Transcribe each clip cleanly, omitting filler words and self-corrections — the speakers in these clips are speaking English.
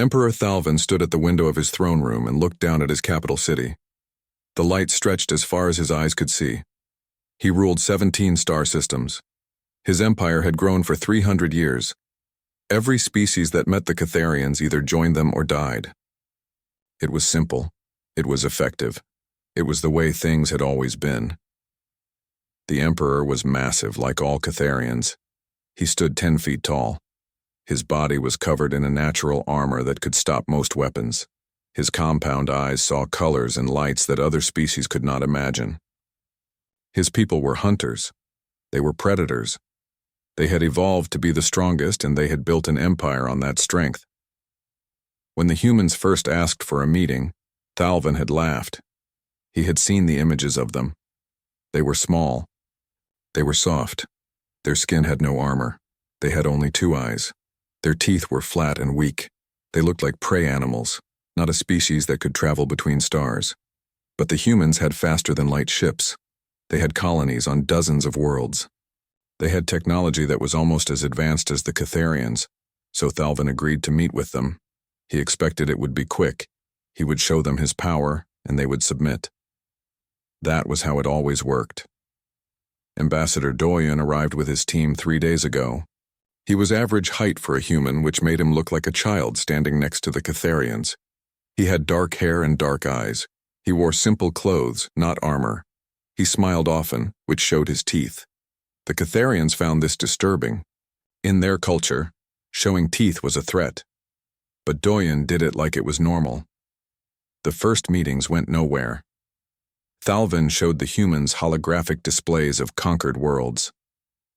Emperor Thalvin stood at the window of his throne room and looked down at his capital city. The light stretched as far as his eyes could see. He ruled 17 star systems. His empire had grown for 300 years. Every species that met the Catharians either joined them or died. It was simple. It was effective. It was the way things had always been. The Emperor was massive, like all Catharians. He stood 10 feet tall. His body was covered in a natural armor that could stop most weapons. His compound eyes saw colors and lights that other species could not imagine. His people were hunters. They were predators. They had evolved to be the strongest, and they had built an empire on that strength. When the humans first asked for a meeting, Thalvin had laughed. He had seen the images of them. They were small. They were soft. Their skin had no armor. They had only 2 eyes. Their teeth were flat and weak. They looked like prey animals, not a species that could travel between stars. But the humans had faster-than-light ships. They had colonies on dozens of worlds. They had technology that was almost as advanced as the Catharians, so Thalvin agreed to meet with them. He expected it would be quick. He would show them his power, and they would submit. That was how it always worked. Ambassador Doyen arrived with his team 3 days ago. He was average height for a human, which made him look like a child standing next to the Catharians. He had dark hair and dark eyes. He wore simple clothes, not armor. He smiled often, which showed his teeth. The Catharians found this disturbing. In their culture, showing teeth was a threat. But Doyen did it like it was normal. The first meetings went nowhere. Thalvin showed the humans holographic displays of conquered worlds.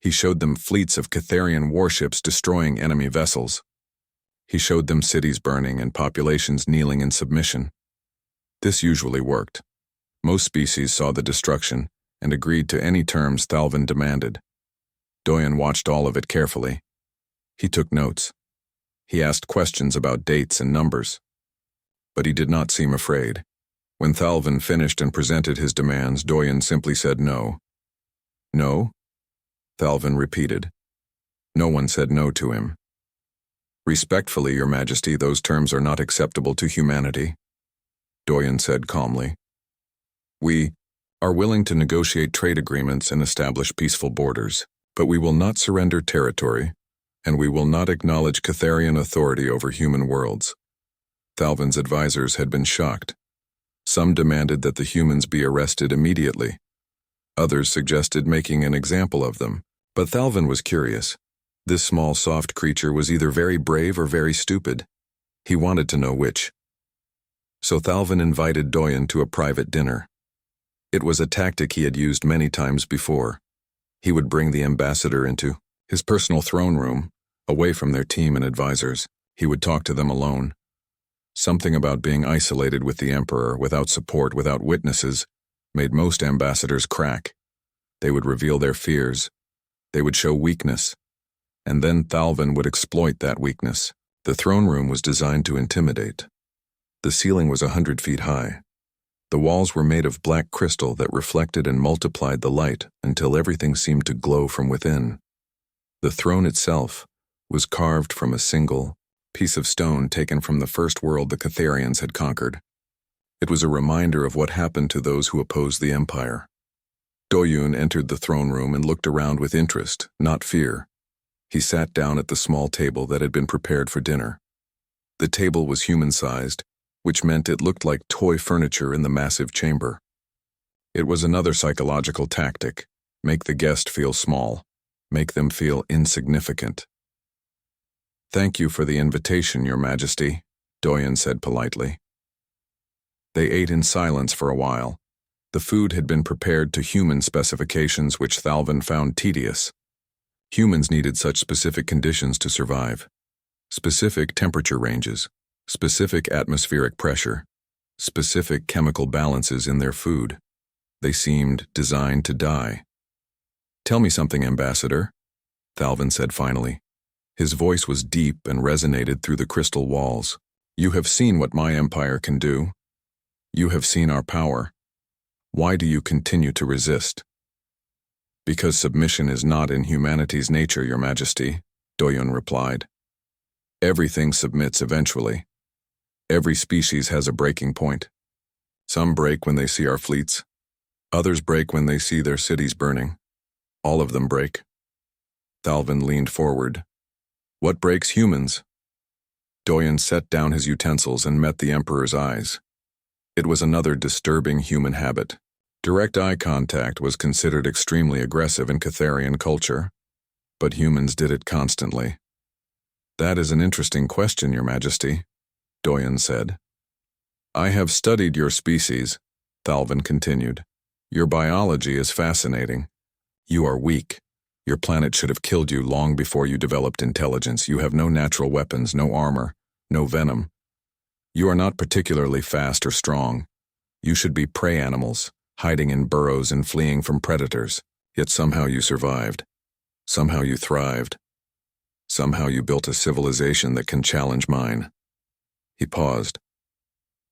He showed them fleets of Catharian warships destroying enemy vessels. He showed them cities burning and populations kneeling in submission. This usually worked. Most species saw the destruction and agreed to any terms Thalvin demanded. Doyen watched all of it carefully. He took notes. He asked questions about dates and numbers. But he did not seem afraid. When Thalvin finished and presented his demands, Doyen simply said no. No? Thalvin repeated. No one said no to him. Respectfully, Your Majesty, those terms are not acceptable to humanity, Doyen said calmly. We are willing to negotiate trade agreements and establish peaceful borders, but we will not surrender territory, and we will not acknowledge Catharian authority over human worlds. Thalvin's advisors had been shocked. Some demanded that the humans be arrested immediately. Others suggested making an example of them, but Thalvin was curious. This small, soft creature was either very brave or very stupid. He wanted to know which. So Thalvin invited Doyen to a private dinner. It was a tactic he had used many times before. He would bring the ambassador into his personal throne room, away from their team and advisors. He would talk to them alone. Something about being isolated with the emperor, without support, without witnesses, made most ambassadors crack. They would reveal their fears. They would show weakness. And then Thalvin would exploit that weakness. The throne room was designed to intimidate. The ceiling was 100 feet high. The walls were made of black crystal that reflected and multiplied the light until everything seemed to glow from within. The throne itself was carved from a single piece of stone taken from the first world the Catharians had conquered. It was a reminder of what happened to those who opposed the empire. Doyen entered the throne room and looked around with interest, not fear. He sat down at the small table that had been prepared for dinner. The table was human-sized, which meant it looked like toy furniture in the massive chamber. It was another psychological tactic: make the guest feel small, make them feel insignificant. "Thank you for the invitation, Your Majesty," Doyen said politely. They ate in silence for a while. The food had been prepared to human specifications, which Thalvin found tedious. Humans needed such specific conditions to survive. Specific temperature ranges, specific atmospheric pressure, specific chemical balances in their food. They seemed designed to die. "Tell me something, Ambassador," Thalvin said finally. His voice was deep and resonated through the crystal walls. "You have seen what my empire can do. You have seen our power. Why do you continue to resist?" "Because submission is not in humanity's nature, Your Majesty," Doyen replied. "Everything submits eventually, Every species has a breaking point. Some break when they see our fleets. Others break when they see their cities burning. All of them break. Thalvin leaned forward. What breaks humans? Doyen set down his utensils and met the Emperor's eyes. It was another disturbing human habit. Direct eye contact was considered extremely aggressive in Catharian culture, but humans did it constantly. That is an interesting question, Your Majesty, Doyen said. I have studied your species, Thalvin continued. Your biology is fascinating. You are weak. Your planet should have killed you long before you developed intelligence. You have no natural weapons, no armor, no venom. You are not particularly fast or strong. You should be prey animals, hiding in burrows and fleeing from predators. Yet somehow you survived. Somehow you thrived. Somehow you built a civilization that can challenge mine. He paused.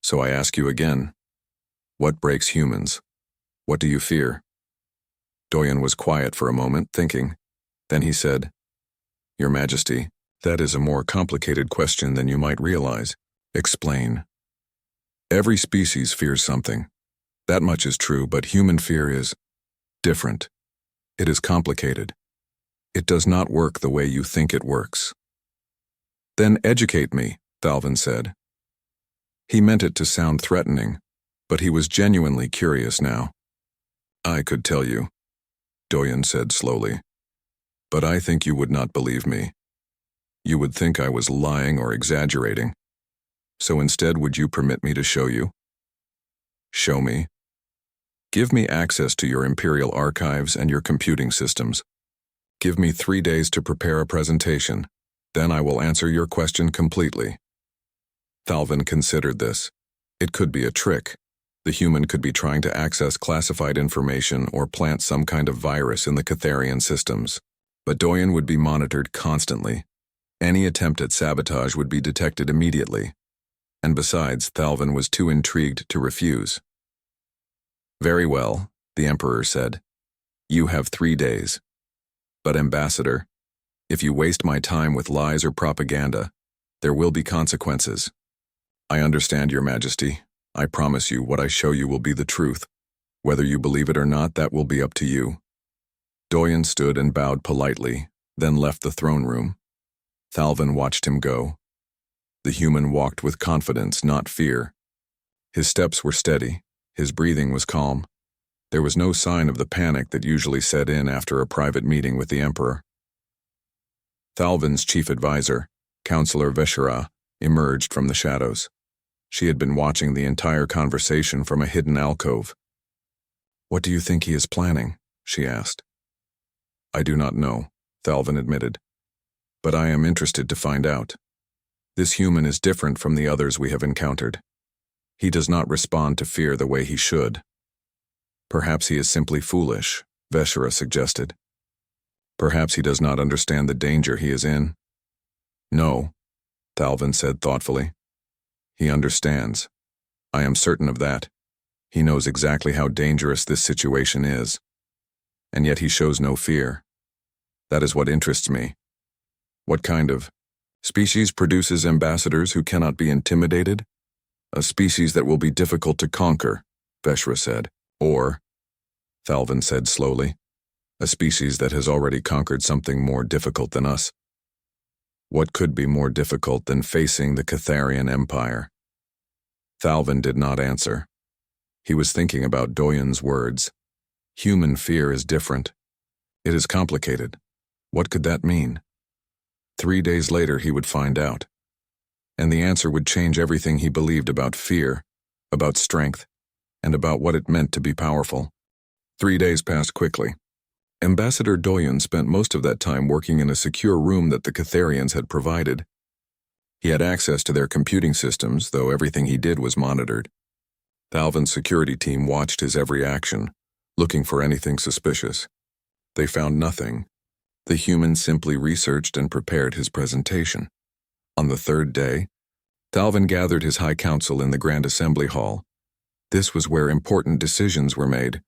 So I ask you again, what breaks humans? What do you fear? Doyen was quiet for a moment, thinking. Then he said, Your Majesty, that is a more complicated question than you might realize. Explain. Every species fears something. That much is true, but human fear is different. It is complicated. It does not work the way you think it works. Then educate me, Thalvin said. He meant it to sound threatening, but he was genuinely curious now. I could tell you, Doyen said slowly, but I think you would not believe me. You would think I was lying or exaggerating. So instead, would you permit me to show you? Show me. Give me access to your Imperial archives and your computing systems. Give me 3 days to prepare a presentation. Then I will answer your question completely. Thalvin considered this. It could be a trick. The human could be trying to access classified information or plant some kind of virus in the Catharian systems. But Doyen would be monitored constantly. Any attempt at sabotage would be detected immediately. And besides, Thalvin was too intrigued to refuse. Very well, the Emperor said. You have 3 days. But Ambassador, if you waste my time with lies or propaganda, there will be consequences. I understand, Your Majesty. I promise you what I show you will be the truth. Whether you believe it or not, that will be up to you. Doyen stood and bowed politely, then left the throne room. Thalvin watched him go. The human walked with confidence, not fear. His steps were steady. His breathing was calm. There was no sign of the panic that usually set in after a private meeting with the Emperor. Thalvin's chief advisor, Counselor Veshera, emerged from the shadows. She had been watching the entire conversation from a hidden alcove. What do you think he is planning? She asked. I do not know, Thalvin admitted. But I am interested to find out. This human is different from the others we have encountered. He does not respond to fear the way he should. Perhaps he is simply foolish, Veshera suggested. Perhaps he does not understand the danger he is in. No, Thalvin said thoughtfully. He understands. I am certain of that. He knows exactly how dangerous this situation is. And yet he shows no fear. That is what interests me. What kind of species produces ambassadors who cannot be intimidated? A species that will be difficult to conquer, Veshera said. Or, Thalvin said slowly, a species that has already conquered something more difficult than us. What could be more difficult than facing the Catharian Empire? Thalvin did not answer. He was thinking about Doyen's words. Human fear is different. It is complicated. What could that mean? 3 days later he would find out. And the answer would change everything he believed about fear, about strength, and about what it meant to be powerful. 3 days passed quickly. Ambassador Doyen spent most of that time working in a secure room that the Catharians had provided. He had access to their computing systems, though everything he did was monitored. Thalvin's security team watched his every action, looking for anything suspicious. They found nothing. The human simply researched and prepared his presentation. On the 3rd day, Thalvin gathered his High Council in the Grand Assembly Hall. This was where important decisions were made,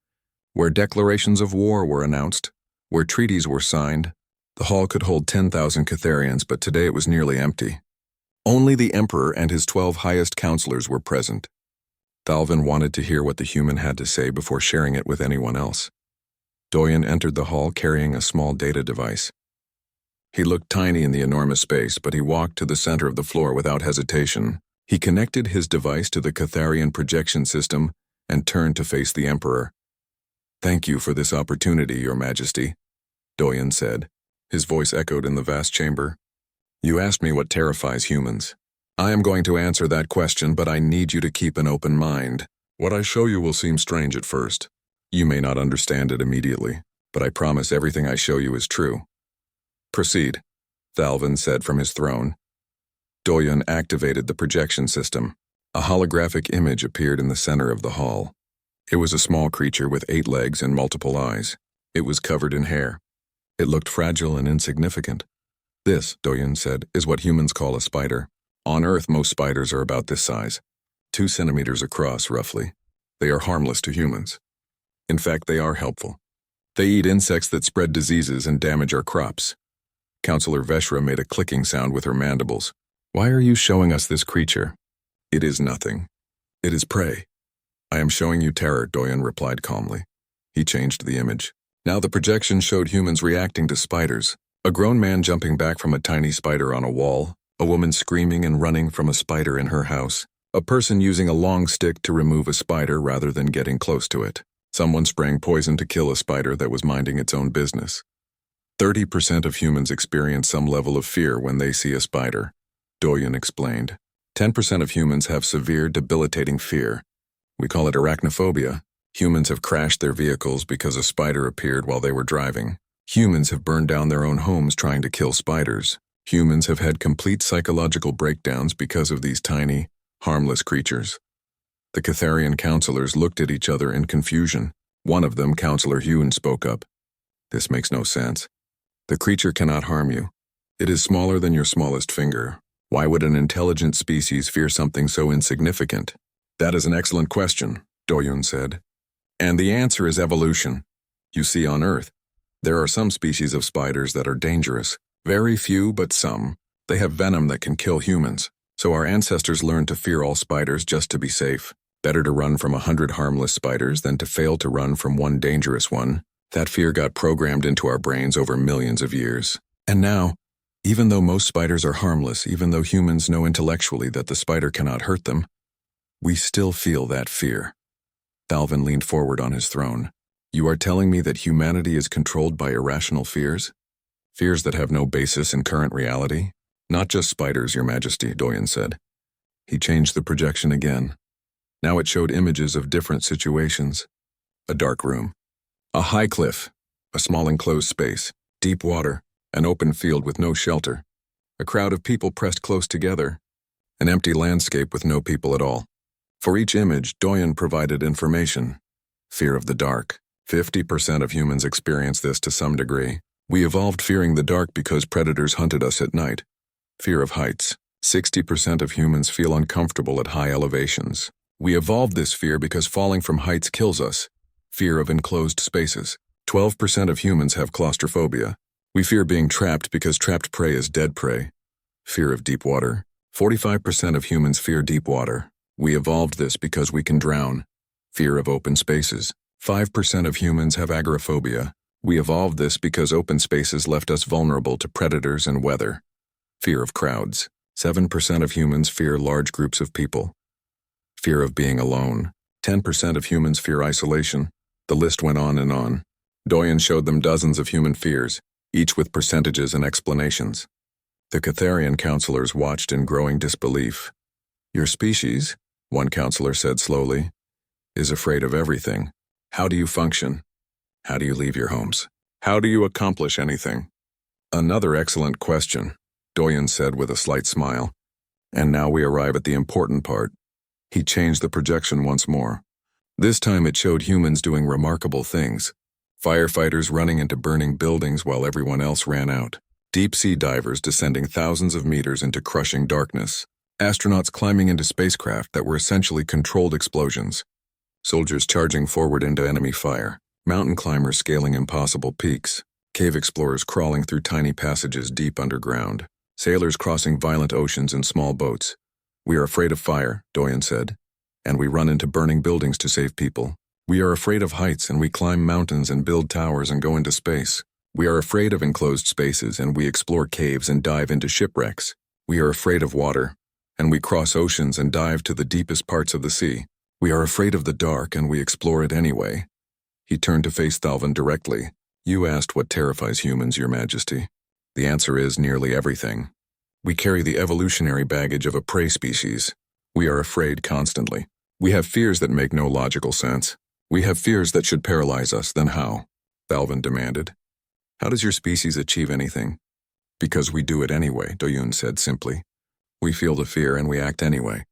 where declarations of war were announced, where treaties were signed. The hall could hold 10,000 Catharians, but today it was nearly empty. Only the Emperor and his 12 highest counselors were present. Thalvin wanted to hear what the human had to say before sharing it with anyone else. Doyen entered the hall carrying a small data device. He looked tiny in the enormous space, but he walked to the center of the floor without hesitation. He connected his device to the Catharian projection system and turned to face the Emperor. "Thank you for this opportunity, Your Majesty," Doyen said. His voice echoed in the vast chamber. "You asked me what terrifies humans. I am going to answer that question, but I need you to keep an open mind. What I show you will seem strange at first. You may not understand it immediately, but I promise everything I show you is true." "Proceed," Thalvin said from his throne. Doyen activated the projection system. A holographic image appeared in the center of the hall. It was a small creature with 8 legs and multiple eyes. It was covered in hair. It looked fragile and insignificant. "This," Doyen said, "is what humans call a spider. On Earth, most spiders are about this size, 2 centimeters across, roughly. They are harmless to humans. In fact, they are helpful. They eat insects that spread diseases and damage our crops." Counselor Veshra made a clicking sound with her mandibles. "Why are you showing us this creature?" "It is nothing. It is prey." "I am showing you terror," Doyen replied calmly. He changed the image. Now the projection showed humans reacting to spiders. A grown man jumping back from a tiny spider on a wall, a woman screaming and running from a spider in her house, a person using a long stick to remove a spider rather than getting close to it, someone spraying poison to kill a spider that was minding its own business. 30% of humans experience some level of fear when they see a spider, Doyen explained. 10% of humans have severe, debilitating fear. We call it arachnophobia. Humans have crashed their vehicles because a spider appeared while they were driving. Humans have burned down their own homes trying to kill spiders. Humans have had complete psychological breakdowns because of these tiny, harmless creatures. The Catharian counselors looked at each other in confusion. One of them, Counselor Hune, spoke up. "This makes no sense. The creature cannot harm you. It is smaller than your smallest finger. Why would an intelligent species fear something so insignificant?" "That is an excellent question," Doyen said. "And the answer is evolution. You see, on Earth, there are some species of spiders that are dangerous. Very few, but some. They have venom that can kill humans. So our ancestors learned to fear all spiders just to be safe. Better to run from 100 harmless spiders than to fail to run from one dangerous one. That fear got programmed into our brains over millions of years. And now, even though most spiders are harmless, even though humans know intellectually that the spider cannot hurt them, we still feel that fear." Thalvin leaned forward on his throne. "You are telling me that humanity is controlled by irrational fears? Fears that have no basis in current reality?" "Not just spiders, Your Majesty," Doyen said. He changed the projection again. Now it showed images of different situations. A dark room. A high cliff. A small enclosed space. Deep water. An open field with no shelter. A crowd of people pressed close together. An empty landscape with no people at all. For each image, Doyen provided information. Fear of the dark. 50% of humans experience this to some degree. We evolved fearing the dark because predators hunted us at night. Fear of heights. 60% of humans feel uncomfortable at high elevations. We evolved this fear because falling from heights kills us. Fear of enclosed spaces. 12% of humans have claustrophobia. We fear being trapped because trapped prey is dead prey. Fear of deep water. 45% of humans fear deep water. We evolved this because we can drown. Fear of open spaces. 5% of humans have agoraphobia. We evolved this because open spaces left us vulnerable to predators and weather. Fear of crowds. 7% of humans fear large groups of people. Fear of being alone. 10% of humans fear isolation. The list went on and on. Doyen showed them dozens of human fears, each with percentages and explanations. The Catharian counselors watched in growing disbelief. "Your species," one counselor said slowly, "is afraid of everything. How do you function? How do you leave your homes? How do you accomplish anything?" "Another excellent question," Doyen said with a slight smile. "And now we arrive at the important part." He changed the projection once more. This time it showed humans doing remarkable things. Firefighters running into burning buildings while everyone else ran out. Deep-sea divers descending thousands of meters into crushing darkness. Astronauts climbing into spacecraft that were essentially controlled explosions. Soldiers charging forward into enemy fire. Mountain climbers scaling impossible peaks. Cave explorers crawling through tiny passages deep underground. Sailors crossing violent oceans in small boats. We are afraid of fire, Doyen said, and we run into burning buildings to save people. We are afraid of heights and we climb mountains and build towers and go into space. We are afraid of enclosed spaces and we explore caves and dive into shipwrecks. We are afraid of water, and we cross oceans and dive to the deepest parts of the sea. We are afraid of the dark and we explore it anyway. He turned to face Thalvin directly. You asked what terrifies humans, Your Majesty. The answer is nearly everything. We carry the evolutionary baggage of a prey species. We are afraid constantly. We have fears that make no logical sense. We have fears that should paralyze us, then how? Thalvin demanded. How does your species achieve anything? Because we do it anyway, Doyun said simply. We feel the fear and we act anyway.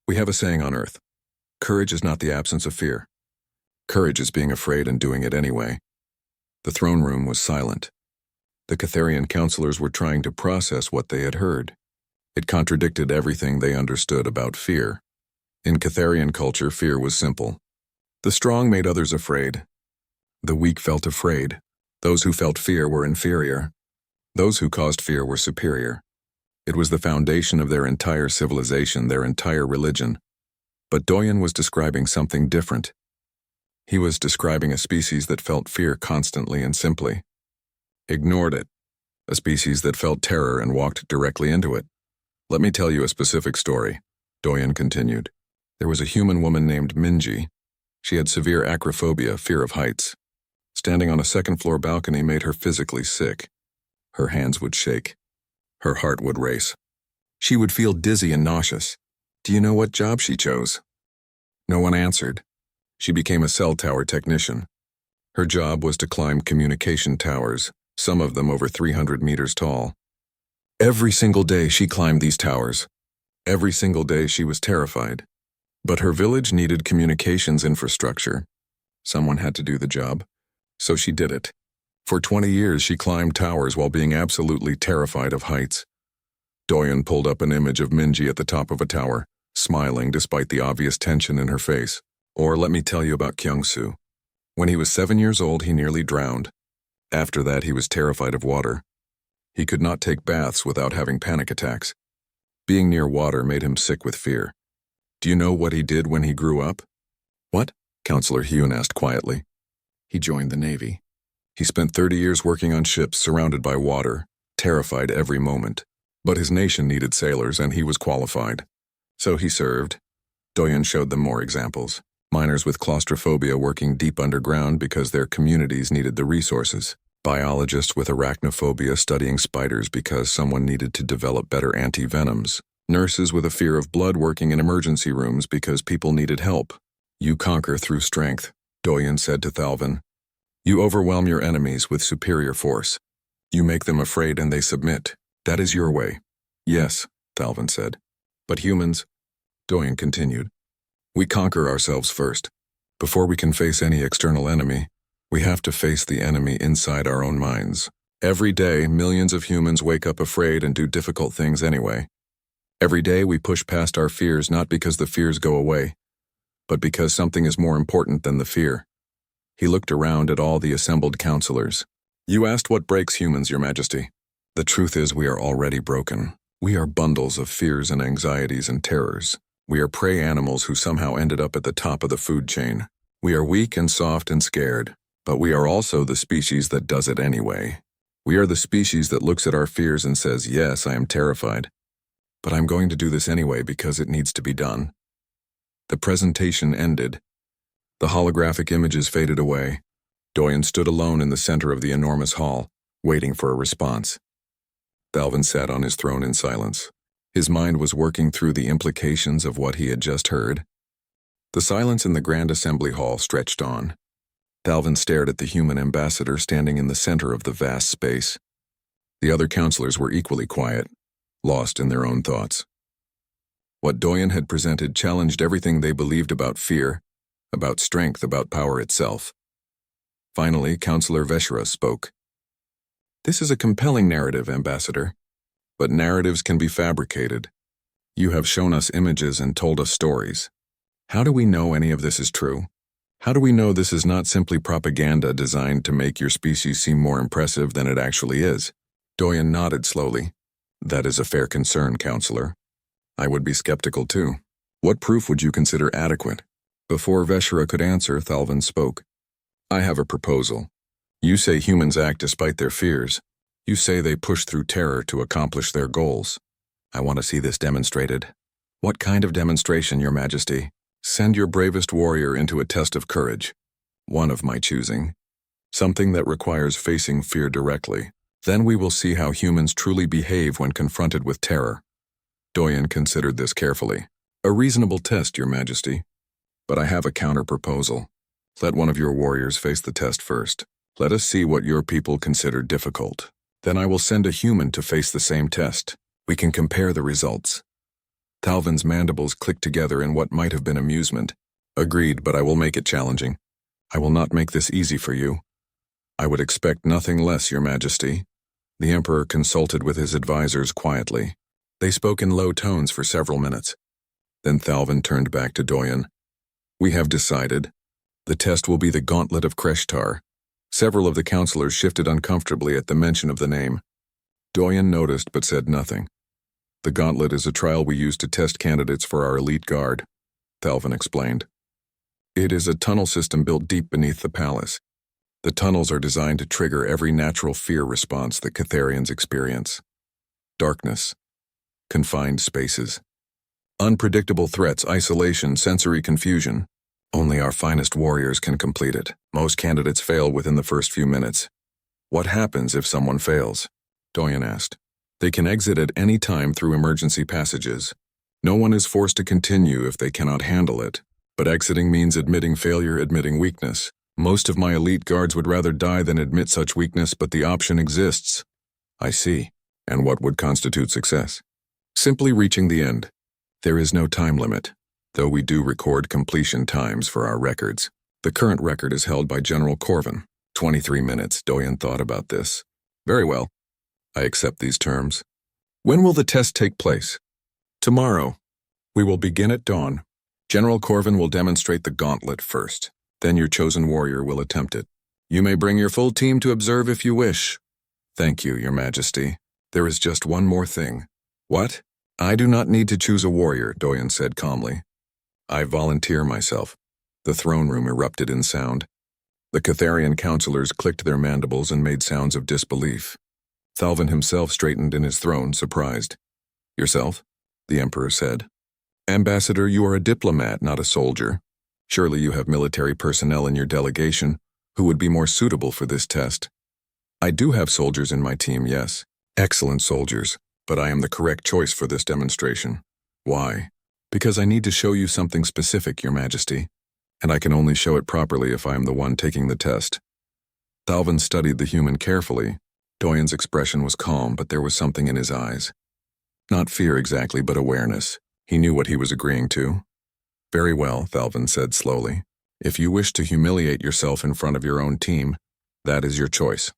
We have a saying on Earth. Courage is not the absence of fear. Courage is being afraid and doing it anyway. The throne room was silent. The Catharian counselors were trying to process what they had heard. It contradicted everything they understood about fear. In Catharian culture, fear was simple. The strong made others afraid. The weak felt afraid. Those who felt fear were inferior. Those who caused fear were superior. It was the foundation of their entire civilization, their entire religion. But Doyen was describing something different. He was describing a species that felt fear constantly and simply. Ignored it. A species that felt terror and walked directly into it. Let me tell you a specific story, Doyen continued. There was a human woman named Minji. She had severe acrophobia, fear of heights. Standing on a second-floor balcony made her physically sick. Her hands would shake. Her heart would race. She would feel dizzy and nauseous. Do you know what job she chose? No one answered. She became a cell tower technician. Her job was to climb communication towers, some of them over 300 meters tall. Every single day she climbed these towers. Every single day she was terrified. But her village needed communications infrastructure. Someone had to do the job. So she did it. For 20 years she climbed towers while being absolutely terrified of heights. Doyen pulled up an image of Minji at the top of a tower, smiling despite the obvious tension in her face. Or let me tell you about Kyung-soo. When he was 7 years old, he nearly drowned. After that, he was terrified of water. He could not take baths without having panic attacks. Being near water made him sick with fear. Do you know what he did when he grew up? What? Counselor Hyun asked quietly. He joined the Navy. He spent 30 years working on ships surrounded by water, terrified every moment. But his nation needed sailors, and he was qualified. So he served. Doyen showed them more examples. Miners with claustrophobia working deep underground because their communities needed the resources. Biologists with arachnophobia studying spiders because someone needed to develop better anti-venoms. Nurses with a fear of blood working in emergency rooms because people needed help. You conquer through strength, Doyen said to Thalvin. You overwhelm your enemies with superior force. You make them afraid and they submit. That is your way. Yes, Thalvin said. But humans, Doyen continued, we conquer ourselves first. Before we can face any external enemy, we have to face the enemy inside our own minds. Every day, millions of humans wake up afraid and do difficult things anyway. Every day we push past our fears not because the fears go away, but because something is more important than the fear. He looked around at all the assembled counselors. You asked what breaks humans, Your Majesty. The truth is we are already broken. We are bundles of fears and anxieties and terrors. We are prey animals who somehow ended up at the top of the food chain. We are weak and soft and scared, but we are also the species that does it anyway. We are the species that looks at our fears and says, yes, I am terrified, but I'm going to do this anyway because it needs to be done. The presentation ended. The holographic images faded away. Doyen stood alone in the center of the enormous hall, waiting for a response. Thalvin sat on his throne in silence. His mind was working through the implications of what he had just heard. The silence in the Grand Assembly Hall stretched on. Thalvin stared at the human ambassador standing in the center of the vast space. The other counselors were equally quiet, lost in their own thoughts. What Doyen had presented challenged everything they believed about fear, about strength, about power itself. Finally, Counselor Veshra spoke. This is a compelling narrative, Ambassador. But narratives can be fabricated. You have shown us images and told us stories. How do we know any of this is true? How do we know this is not simply propaganda designed to make your species seem more impressive than it actually is? Doyen nodded slowly. That is a fair concern, counselor. I would be skeptical too. What proof would you consider adequate? Before Veshra could answer, Thalvin spoke. I have a proposal. You say humans act despite their fears. You say they push through terror to accomplish their goals. I want to see this demonstrated. What kind of demonstration, Your Majesty? Send your bravest warrior into a test of courage. One of my choosing. Something that requires facing fear directly. Then we will see how humans truly behave when confronted with terror. Doyen considered this carefully. A reasonable test, Your Majesty. But I have a counter-proposal. Let one of your warriors face the test first. Let us see what your people consider difficult. Then I will send a human to face the same test. We can compare the results. Thalvin's mandibles clicked together in what might have been amusement. Agreed, but I will make it challenging. I will not make this easy for you. I would expect nothing less, Your Majesty. The Emperor consulted with his advisors quietly. They spoke in low tones for several minutes. Then Thalvin turned back to Doyen. We have decided. The test will be the Gauntlet of Kreshtar. Several of the counselors shifted uncomfortably at the mention of the name. Doyen noticed but said nothing. The Gauntlet is a trial we use to test candidates for our elite guard, Thalvin explained. It is a tunnel system built deep beneath the palace. The tunnels are designed to trigger every natural fear response that Catharians experience. Darkness, confined spaces, unpredictable threats, isolation, sensory confusion. Only our finest warriors can complete it. Most candidates fail within the first few minutes. What happens if someone fails? Doyen asked. They can exit at any time through emergency passages. No one is forced to continue if they cannot handle it. But exiting means admitting failure, admitting weakness. Most of my elite guards would rather die than admit such weakness, but the option exists. I see. And what would constitute success? Simply reaching the end. There is no time limit, though we do record completion times for our records. The current record is held by General Corvin. 23 minutes, Doyen thought about this. Very well. I accept these terms. When will the test take place? Tomorrow. We will begin at dawn. General Corvin will demonstrate the gauntlet first. Then your chosen warrior will attempt it. You may bring your full team to observe if you wish. Thank you, Your Majesty. There is just one more thing. What? I do not need to choose a warrior, Doyen said calmly. I volunteer myself. The throne room erupted in sound. The Catharian counselors clicked their mandibles and made sounds of disbelief. Thalvin himself straightened in his throne, surprised. Yourself? The Emperor said. Ambassador, you are a diplomat, not a soldier. Surely you have military personnel in your delegation who would be more suitable for this test. I do have soldiers in my team, yes. Excellent soldiers, but I am the correct choice for this demonstration. Why? Because I need to show you something specific, Your Majesty, and I can only show it properly if I am the one taking the test. Thalvin studied the human carefully. Doyen's expression was calm, but there was something in his eyes. Not fear exactly, but awareness. He knew what he was agreeing to. Very well, Thalvin said slowly. If you wish to humiliate yourself in front of your own team, that is your choice.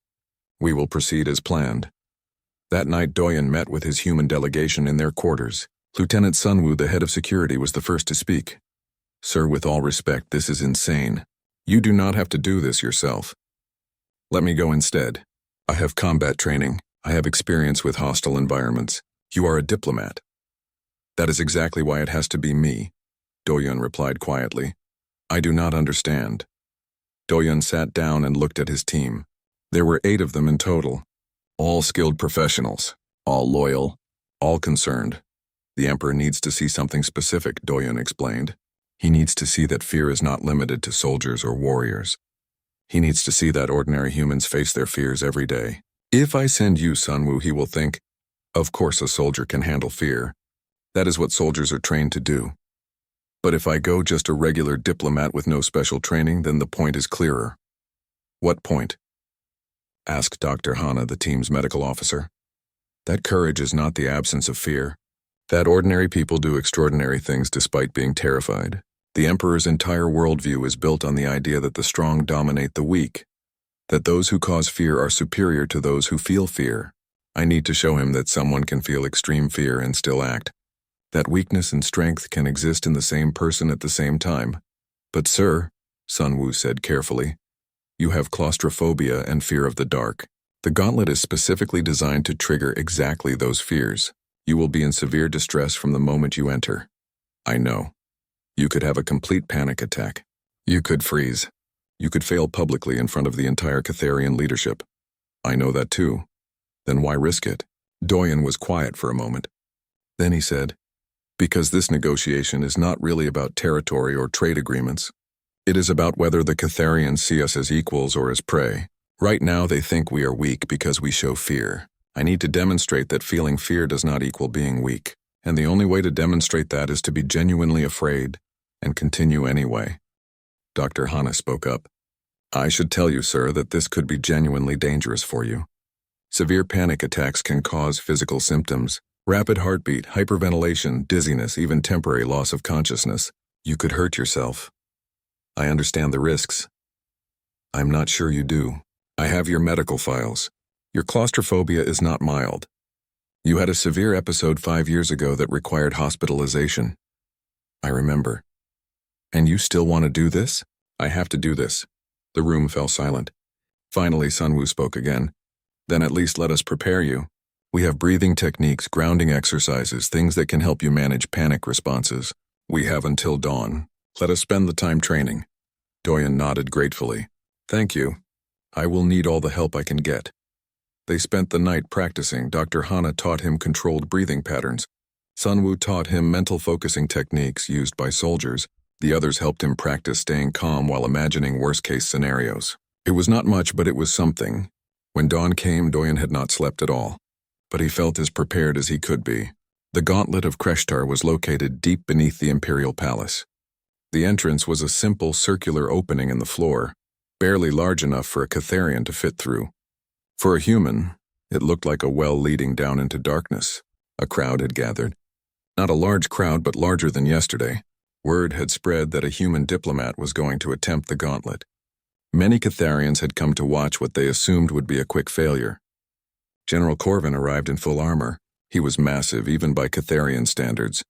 We will proceed as planned. That night, Doyen met with his human delegation in their quarters. Lieutenant Sunwoo, the head of security, was the first to speak. Sir, with all respect, this is insane. You do not have to do this yourself. Let me go instead. I have combat training. I have experience with hostile environments. You are a diplomat. That is exactly why it has to be me, Doyen replied quietly. I do not understand. Doyen sat down and looked at his team. There were 8 of them in total. All skilled professionals, all loyal, all concerned. The Emperor needs to see something specific, Doyen explained. He needs to see that fear is not limited to soldiers or warriors. He needs to see that ordinary humans face their fears every day. If I send you, Sunwoo, he will think, of course a soldier can handle fear. That is what soldiers are trained to do. But if I go just a regular diplomat with no special training, then the point is clearer. What point? Asked Dr. Hana, the team's medical officer. That courage is not the absence of fear. That ordinary people do extraordinary things despite being terrified. The Emperor's entire worldview is built on the idea that the strong dominate the weak, that those who cause fear are superior to those who feel fear. I need to show him that someone can feel extreme fear and still act, that weakness and strength can exist in the same person at the same time. But sir, Sunwoo said carefully, you have claustrophobia and fear of the dark. The gauntlet is specifically designed to trigger exactly those fears. You will be in severe distress from the moment you enter. I know. You could have a complete panic attack. You could freeze. You could fail publicly in front of the entire Catharian leadership. I know that too. Then why risk it? Doyen was quiet for a moment. Then he said, because this negotiation is not really about territory or trade agreements. It is about whether the Catharians see us as equals or as prey. Right now they think we are weak because we show fear. I need to demonstrate that feeling fear does not equal being weak, and the only way to demonstrate that is to be genuinely afraid and continue anyway. Dr. Hana spoke up. I should tell you, sir, that this could be genuinely dangerous for you. Severe panic attacks can cause physical symptoms, rapid heartbeat, hyperventilation, dizziness, even temporary loss of consciousness. You could hurt yourself. I understand the risks. I'm not sure you do. I have your medical files. Your claustrophobia is not mild. You had a severe episode 5 years ago that required hospitalization. I remember. And you still want to do this? I have to do this. The room fell silent. Finally, Sunwoo spoke again. Then at least let us prepare you. We have breathing techniques, grounding exercises, things that can help you manage panic responses. We have until dawn. Let us spend the time training. Doyen nodded gratefully. Thank you. I will need all the help I can get. They spent the night practicing. Dr. Hana taught him controlled breathing patterns. Sunwoo taught him mental focusing techniques used by soldiers. The others helped him practice staying calm while imagining worst-case scenarios. It was not much, but it was something. When dawn came, Doyen had not slept at all, but he felt as prepared as he could be. The gauntlet of Kreshtar was located deep beneath the Imperial Palace. The entrance was a simple circular opening in the floor, barely large enough for a Catharian to fit through. For a human, it looked like a well leading down into darkness. A crowd had gathered. Not a large crowd, but larger than yesterday. Word had spread that a human diplomat was going to attempt the gauntlet. Many Catharians had come to watch what they assumed would be a quick failure. General Corvin arrived in full armor. He was massive, even by Catharian standards,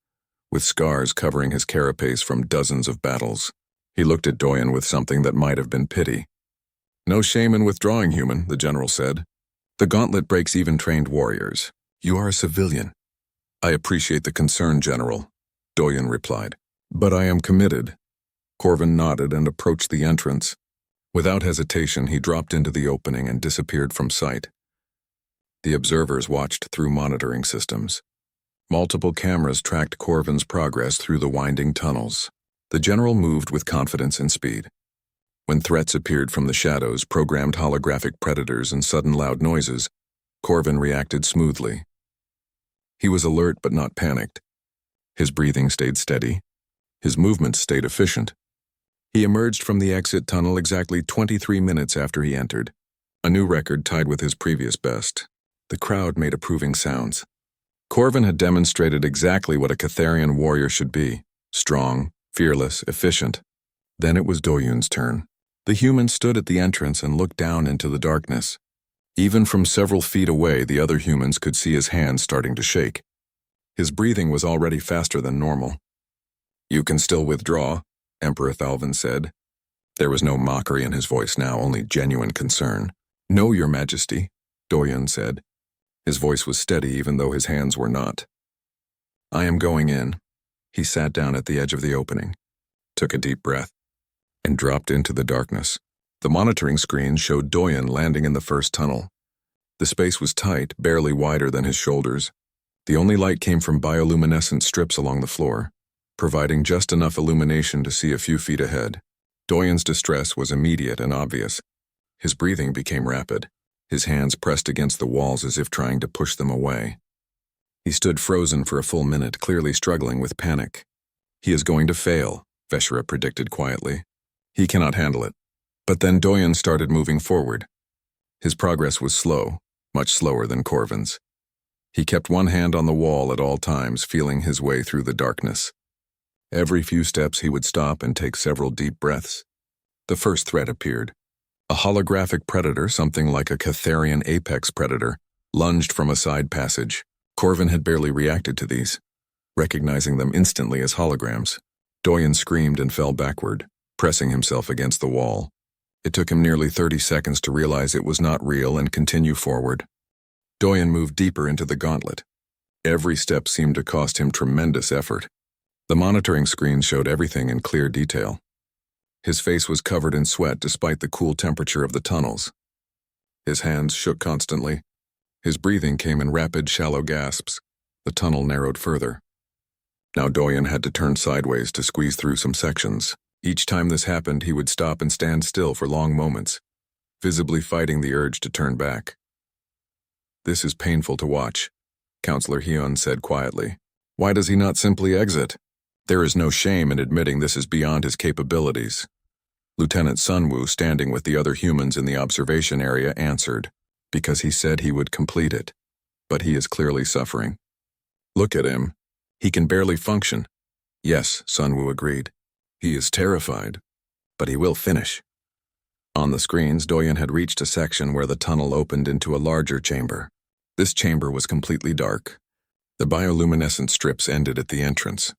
with scars covering his carapace from dozens of battles. He looked at Doyen with something that might have been pity. No shame in withdrawing, human, the general said. The gauntlet breaks even trained warriors. You are a civilian. I appreciate the concern, General, Doyen replied. But I am committed. Corvin nodded and approached the entrance. Without hesitation, he dropped into the opening and disappeared from sight. The observers watched through monitoring systems. Multiple cameras tracked Corvin's progress through the winding tunnels. The general moved with confidence and speed. When threats appeared from the shadows, programmed holographic predators and sudden loud noises, Corvin reacted smoothly. He was alert but not panicked. His breathing stayed steady. His movements stayed efficient. He emerged from the exit tunnel exactly 23 minutes after he entered, a new record tied with his previous best. The crowd made approving sounds. Corvin had demonstrated exactly what a Catharian warrior should be: strong, fearless, efficient. Then it was Doyun's turn. The human stood at the entrance and looked down into the darkness. Even from several feet away, the other humans could see his hands starting to shake. His breathing was already faster than normal. You can still withdraw, Emperor Thalvin said. There was no mockery in his voice now, only genuine concern. No, Your Majesty, Doyen said. His voice was steady even though his hands were not. I am going in. He sat down at the edge of the opening, took a deep breath, and dropped into the darkness. The monitoring screen showed Doyen landing in the first tunnel. The space was tight, barely wider than his shoulders. The only light came from bioluminescent strips along the floor, providing just enough illumination to see a few feet ahead. Doyen's distress was immediate and obvious. His breathing became rapid. His hands pressed against the walls as if trying to push them away. He stood frozen for a full minute, clearly struggling with panic. He is going to fail, Veshra predicted quietly. He cannot handle it. But then Doyen started moving forward. His progress was slow, much slower than Corvin's. He kept one hand on the wall at all times, feeling his way through the darkness. Every few steps he would stop and take several deep breaths. The first threat appeared. A holographic predator, something like a Catharian apex predator, lunged from a side passage. Corvin had barely reacted to these, recognizing them instantly as holograms. Doyen screamed and fell backward, pressing himself against the wall. It took him nearly 30 seconds to realize it was not real and continue forward. Doyen moved deeper into the gauntlet. Every step seemed to cost him tremendous effort. The monitoring screen showed everything in clear detail. His face was covered in sweat despite the cool temperature of the tunnels. His hands shook constantly. His breathing came in rapid, shallow gasps. The tunnel narrowed further. Now Doyen had to turn sideways to squeeze through some sections. Each time this happened, he would stop and stand still for long moments, visibly fighting the urge to turn back. "This is painful to watch," Counselor Hyun said quietly. "Why does he not simply exit?" "There is no shame in admitting this is beyond his capabilities." Lieutenant Sunwoo, standing with the other humans in the observation area, answered, "Because he said he would complete it. But he is clearly suffering. Look at him. He can barely function." "Yes," Sunwoo agreed. "He is terrified. But he will finish." On the screens, Doyen had reached a section where the tunnel opened into a larger chamber. This chamber was completely dark. The bioluminescent strips ended at the entrance.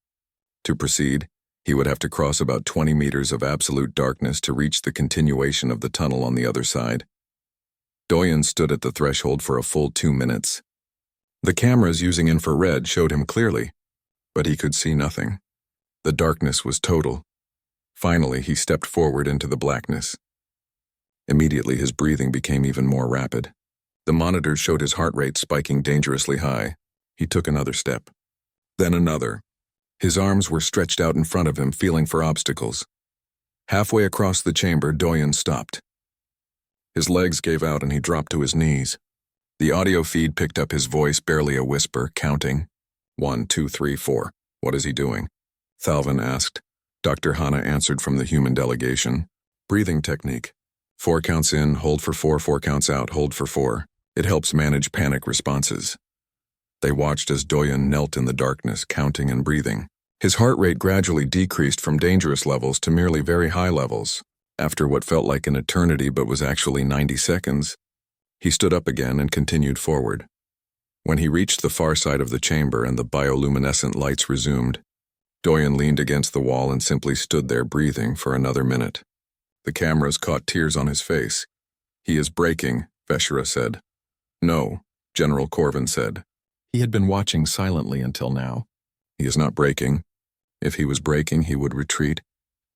To proceed, he would have to cross about 20 meters of absolute darkness to reach the continuation of the tunnel on the other side. Doyen stood at the threshold for a full 2 minutes. The cameras using infrared showed him clearly, but he could see nothing. The darkness was total. Finally, he stepped forward into the blackness. Immediately, his breathing became even more rapid. The monitors showed his heart rate spiking dangerously high. He took another step. Then another. His arms were stretched out in front of him, feeling for obstacles. Halfway across the chamber, Doyen stopped. His legs gave out and he dropped to his knees. The audio feed picked up his voice, barely a whisper, counting. 1, 2, 3, 4. "What is he doing?" Thalvin asked. Dr. Hana answered from the human delegation. "Breathing technique. 4 counts in, hold for 4, 4 counts out, hold for 4. It helps manage panic responses." They watched as Doyen knelt in the darkness, counting and breathing. His heart rate gradually decreased from dangerous levels to merely very high levels. After what felt like an eternity but was actually 90 seconds, he stood up again and continued forward. When he reached the far side of the chamber and the bioluminescent lights resumed, Doyen leaned against the wall and simply stood there breathing for another minute. The cameras caught tears on his face. "He is breaking," Veshera said. "No," General Corvin said. He had been watching silently until now. "He is not breaking. If he was breaking, he would retreat."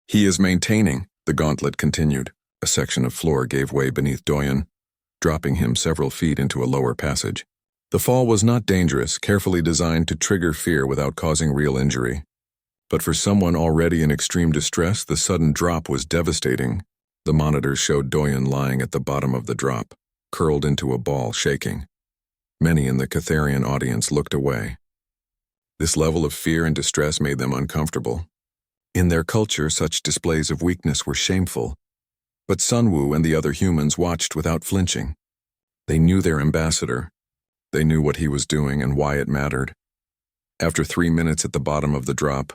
"He is maintaining," the gauntlet continued. A section of floor gave way beneath Doyen, dropping him several feet into a lower passage. The fall was not dangerous, carefully designed to trigger fear without causing real injury. But for someone already in extreme distress, the sudden drop was devastating. The monitors showed Doyen lying at the bottom of the drop, curled into a ball, shaking. Many in the Catharian audience looked away. This level of fear and distress made them uncomfortable. In their culture, such displays of weakness were shameful. But Sunwoo and the other humans watched without flinching. They knew their ambassador. They knew what he was doing and why it mattered. After 3 minutes at the bottom of the drop,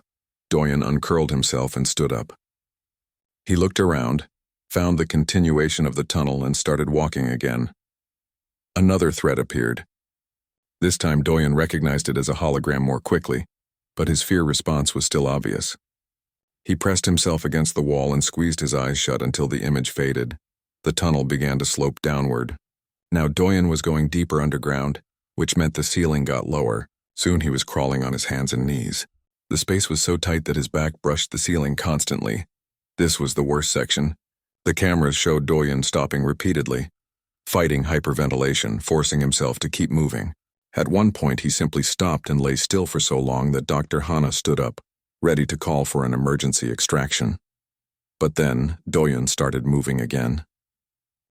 Doyen uncurled himself and stood up. He looked around, found the continuation of the tunnel, and started walking again. Another threat appeared. This time Doyen recognized it as a hologram more quickly, but his fear response was still obvious. He pressed himself against the wall and squeezed his eyes shut until the image faded. The tunnel began to slope downward. Now Doyen was going deeper underground, which meant the ceiling got lower. Soon he was crawling on his hands and knees. The space was so tight that his back brushed the ceiling constantly. This was the worst section. The cameras showed Doyen stopping repeatedly, fighting hyperventilation, forcing himself to keep moving. At one point, he simply stopped and lay still for so long that Dr. Hana stood up, ready to call for an emergency extraction. But then, Doyen started moving again.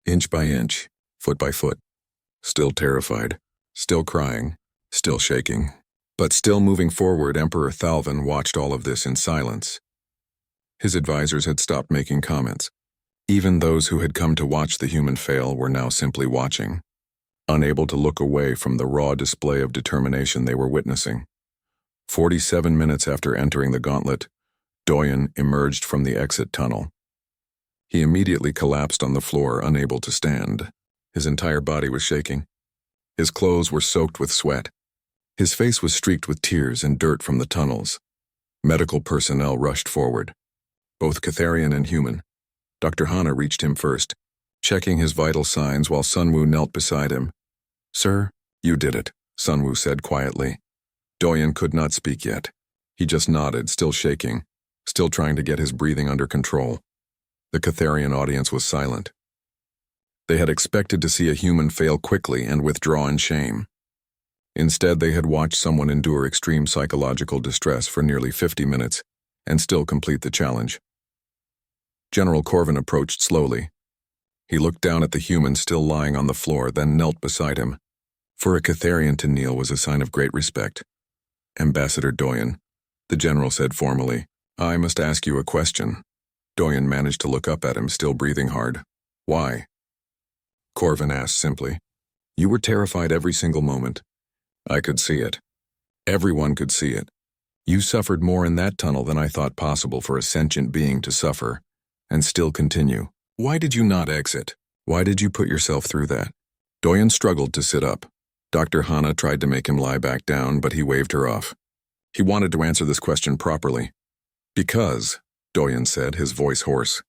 Inch by inch, foot by foot. Still terrified, still crying, still shaking. But still moving forward, Emperor Thalvin watched all of this in silence. His advisors had stopped making comments. Even those who had come to watch the human fail were now simply watching, unable to look away from the raw display of determination they were witnessing. 47 minutes after entering the gauntlet, Doyen emerged from the exit tunnel. He immediately collapsed on the floor, unable to stand. His entire body was shaking. His clothes were soaked with sweat. His face was streaked with tears and dirt from the tunnels. Medical personnel rushed forward, both Catharian and human. Dr. Hana reached him first, checking his vital signs while Sunwoo knelt beside him. "Sir, you did it," Sunwoo said quietly. Doyen could not speak yet. He just nodded, still shaking, still trying to get his breathing under control. The Catharian audience was silent. They had expected to see a human fail quickly and withdraw in shame. Instead, they had watched someone endure extreme psychological distress for nearly 50 minutes and still complete the challenge. General Corvin approached slowly. He looked down at the human still lying on the floor, then knelt beside him. For a Catharian to kneel was a sign of great respect. "Ambassador Doyen," the general said formally, "I must ask you a question." Doyen managed to look up at him, still breathing hard. "Why?" Corvin asked simply. "You were terrified every single moment. I could see it. Everyone could see it. You suffered more in that tunnel than I thought possible for a sentient being to suffer, and still continue. Why did you not exit? Why did you put yourself through that?" Doyen struggled to sit up. Dr. Hana tried to make him lie back down, but he waved her off. He wanted to answer this question properly. "Because," Doyen said, his voice hoarse.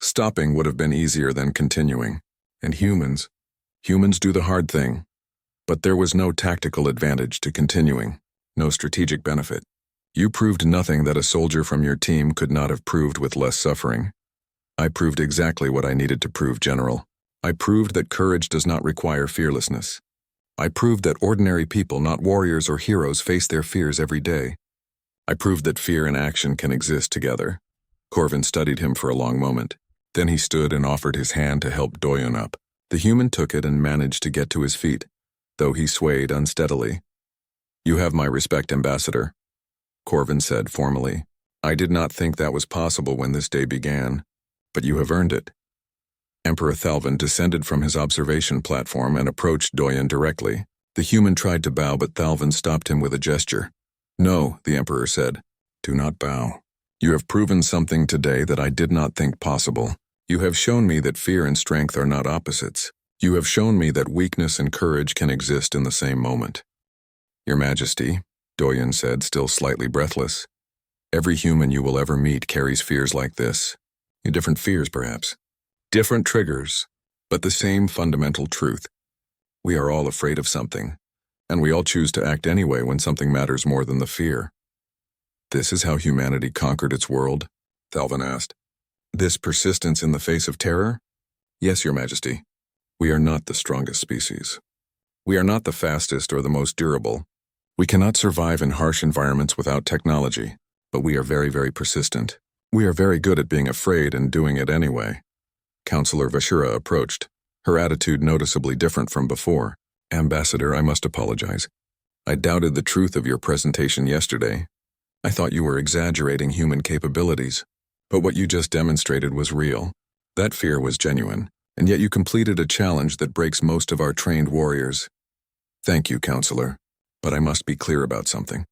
"Stopping would have been easier than continuing. And humans do the hard thing. But there was no tactical advantage to continuing, no strategic benefit. You proved nothing that a soldier from your team could not have proved with less suffering. I proved exactly what I needed to prove, General. I proved that courage does not require fearlessness. I proved that ordinary people, not warriors or heroes, face their fears every day. I proved that fear and action can exist together." Corvin studied him for a long moment. Then he stood and offered his hand to help Doyen up. The human took it and managed to get to his feet, though he swayed unsteadily. "You have my respect, Ambassador," Corvin said formally. "I did not think that was possible when this day began, but you have earned it." Emperor Thalvin descended from his observation platform and approached Doyen directly. The human tried to bow, but Thalvin stopped him with a gesture. "No," the Emperor said. "Do not bow. You have proven something today that I did not think possible. You have shown me that fear and strength are not opposites. You have shown me that weakness and courage can exist in the same moment." "Your Majesty," Doyen said, still slightly breathless, "every human you will ever meet carries fears like this. Different fears, perhaps. Different triggers, but the same fundamental truth. We are all afraid of something, and we all choose to act anyway when something matters more than the fear." "This is how humanity conquered its world?" Thalvin asked. "This persistence in the face of terror?" "Yes, Your Majesty. We are not the strongest species. We are not the fastest or the most durable. We cannot survive in harsh environments without technology, but we are very, very persistent. We are very good at being afraid and doing it anyway." Counselor Vashura approached, her attitude noticeably different from before. "Ambassador, I must apologize. I doubted the truth of your presentation yesterday. I thought you were exaggerating human capabilities, but what you just demonstrated was real. That fear was genuine, and yet you completed a challenge that breaks most of our trained warriors. Thank you, Counselor, but I must be clear about something.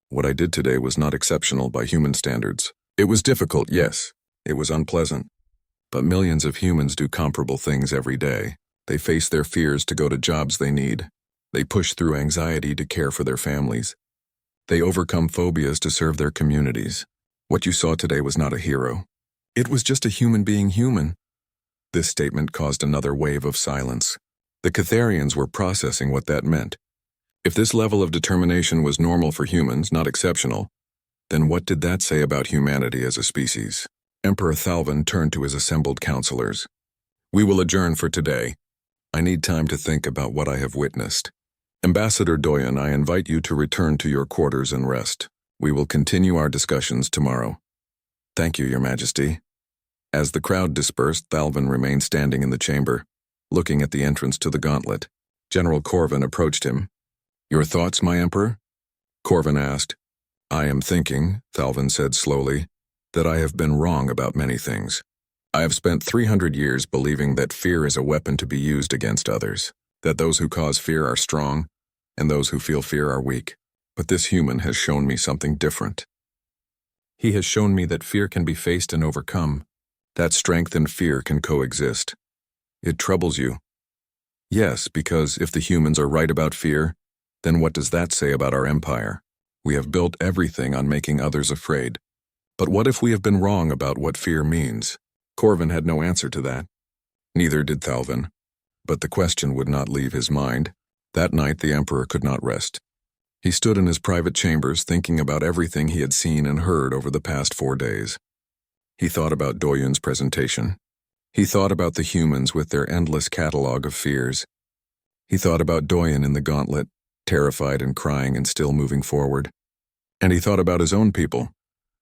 What I did today was not exceptional by human standards. It was difficult, yes. It was unpleasant. But millions of humans do comparable things every day. They face their fears to go to jobs they need. They push through anxiety to care for their families. They overcome phobias to serve their communities. What you saw today was not a hero. It was just a human being human." This statement caused another wave of silence. The Catharians were processing what that meant. If this level of determination was normal for humans, not exceptional, then what did that say about humanity as a species? Emperor Thalvin turned to his assembled counselors. "We will adjourn for today. I need time to think about what I have witnessed. Ambassador Doyen, I invite you to return to your quarters and rest. We will continue our discussions tomorrow." "Thank you, Your Majesty." As the crowd dispersed, Thalvin remained standing in the chamber, looking at the entrance to the gauntlet. General Corvin approached him. "Your thoughts, my Emperor?" Corvin asked. "I am thinking," Thalvin said slowly, "that I have been wrong about many things. I have spent 300 years believing that fear is a weapon to be used against others, that those who cause fear are strong, and those who feel fear are weak. But this human has shown me something different. He has shown me that fear can be faced and overcome, that strength and fear can coexist. It troubles you. Yes, because if the humans are right about fear, then what does that say about our empire? We have built everything on making others afraid. But what if we have been wrong about what fear means? Corvin had no answer to that. Neither did Thalvin. But the question would not leave his mind. That night the Emperor could not rest. He stood in his private chambers thinking about everything he had seen and heard over the past 4 days. He thought about Doyun's presentation. He thought about the humans with their endless catalog of fears. He thought about Doyun in the gauntlet, terrified and crying and still moving forward. And he thought about his own people,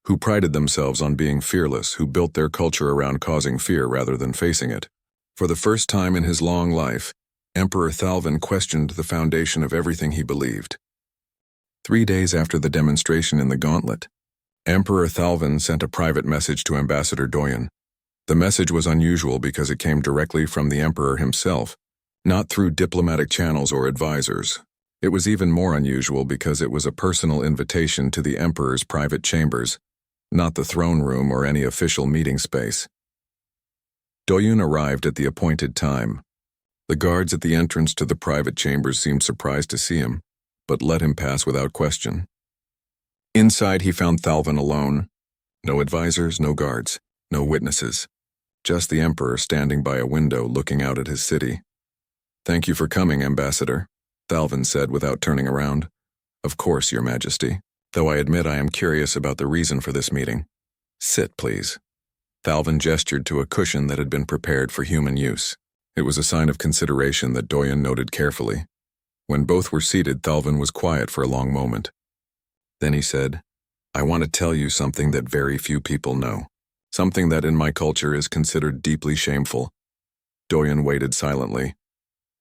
who prided themselves on being fearless, who built their culture around causing fear rather than facing it. For the first time in his long life, Emperor Thalvin questioned the foundation of everything he believed. 3 days after the demonstration in the gauntlet, Emperor Thalvin sent a private message to Ambassador Doyun. The message was unusual because it came directly from the Emperor himself, not through diplomatic channels or advisors. It was even more unusual because it was a personal invitation to the Emperor's private chambers, not the throne room or any official meeting space. Doyun arrived at the appointed time. The guards at the entrance to the private chambers seemed surprised to see him, but let him pass without question. Inside he found Thalvin alone. No advisors, no guards, no witnesses. Just the Emperor standing by a window looking out at his city. "Thank you for coming, Ambassador," Thalvin said without turning around. "Of course, Your Majesty, though I admit I am curious about the reason for this meeting. Sit, please." Thalvin gestured to a cushion that had been prepared for human use. It was a sign of consideration that Doyun noted carefully. When both were seated, Thalvin was quiet for a long moment. Then he said, "I want to tell you something that very few people know. Something that in my culture is considered deeply shameful." Doyun waited silently.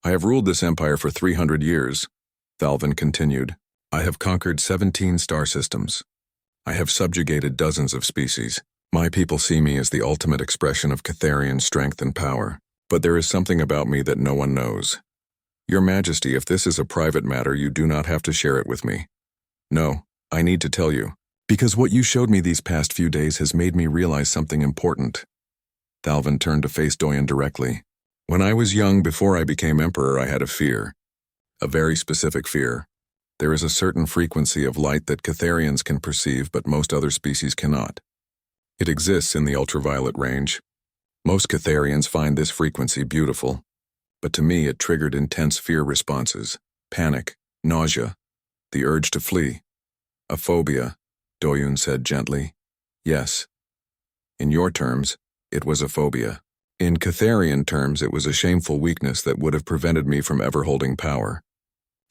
"I have ruled this empire for 300 years, Thalvin continued. "I have conquered 17 star systems. I have subjugated dozens of species. My people see me as the ultimate expression of Catharian strength and power. But there is something about me that no one knows. Your Majesty, if this is a private matter, you do not have to share it with me. No, I need to tell you, because what you showed me these past few days has made me realize something important." Thalvin turned to face Doyun directly. "When I was young, before I became Emperor, I had a fear. A very specific fear. There is a certain frequency of light that Catharians can perceive, but most other species cannot. It exists in the ultraviolet range. Most Catharians find this frequency beautiful, but to me it triggered intense fear responses, panic, nausea, the urge to flee. A phobia," Doyun said gently. "Yes. In your terms, it was a phobia. In Catharian terms, it was a shameful weakness that would have prevented me from ever holding power.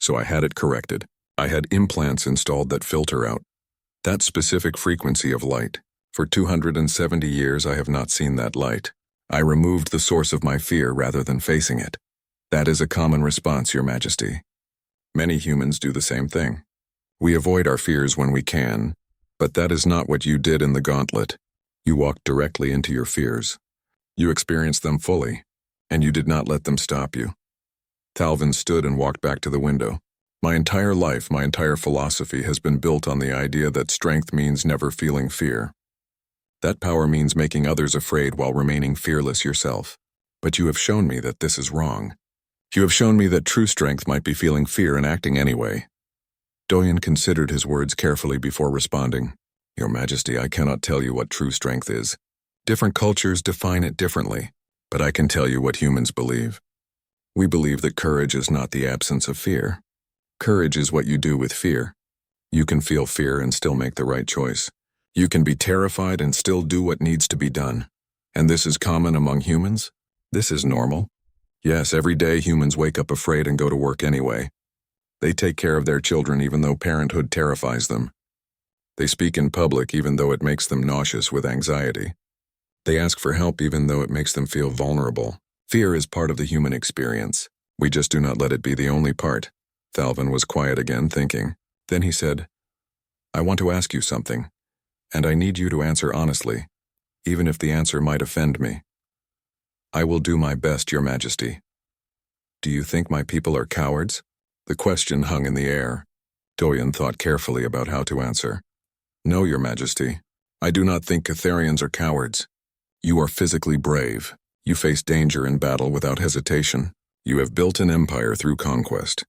So I had it corrected. I had implants installed that filter out that specific frequency of light. For 270 years I have not seen that light. I removed the source of my fear rather than facing it. That is a common response, Your Majesty. Many humans do the same thing. We avoid our fears when we can, but that is not what you did in the gauntlet. You walked directly into your fears. You experienced them fully, and you did not let them stop you." Thalvin stood and walked back to the window. "My entire life, my entire philosophy has been built on the idea that strength means never feeling fear. That power means making others afraid while remaining fearless yourself. But you have shown me that this is wrong. You have shown me that true strength might be feeling fear and acting anyway." Doyun considered his words carefully before responding. "Your Majesty, I cannot tell you what true strength is. Different cultures define it differently, but I can tell you what humans believe. We believe that courage is not the absence of fear. Courage is what you do with fear. You can feel fear and still make the right choice. You can be terrified and still do what needs to be done. And this is common among humans? This is normal. Yes, every day humans wake up afraid and go to work anyway. They take care of their children even though parenthood terrifies them. They speak in public even though it makes them nauseous with anxiety. They ask for help even though it makes them feel vulnerable. Fear is part of the human experience. We just do not let it be the only part." Thalvin was quiet again, thinking. Then he said, "I want to ask you something, and I need you to answer honestly, even if the answer might offend me." "I will do my best, Your Majesty." "Do you think my people are cowards?" The question hung in the air. Doyun thought carefully about how to answer. "No, Your Majesty. I do not think Catharians are cowards. You are physically brave. You face danger in battle without hesitation. You have built an empire through conquest,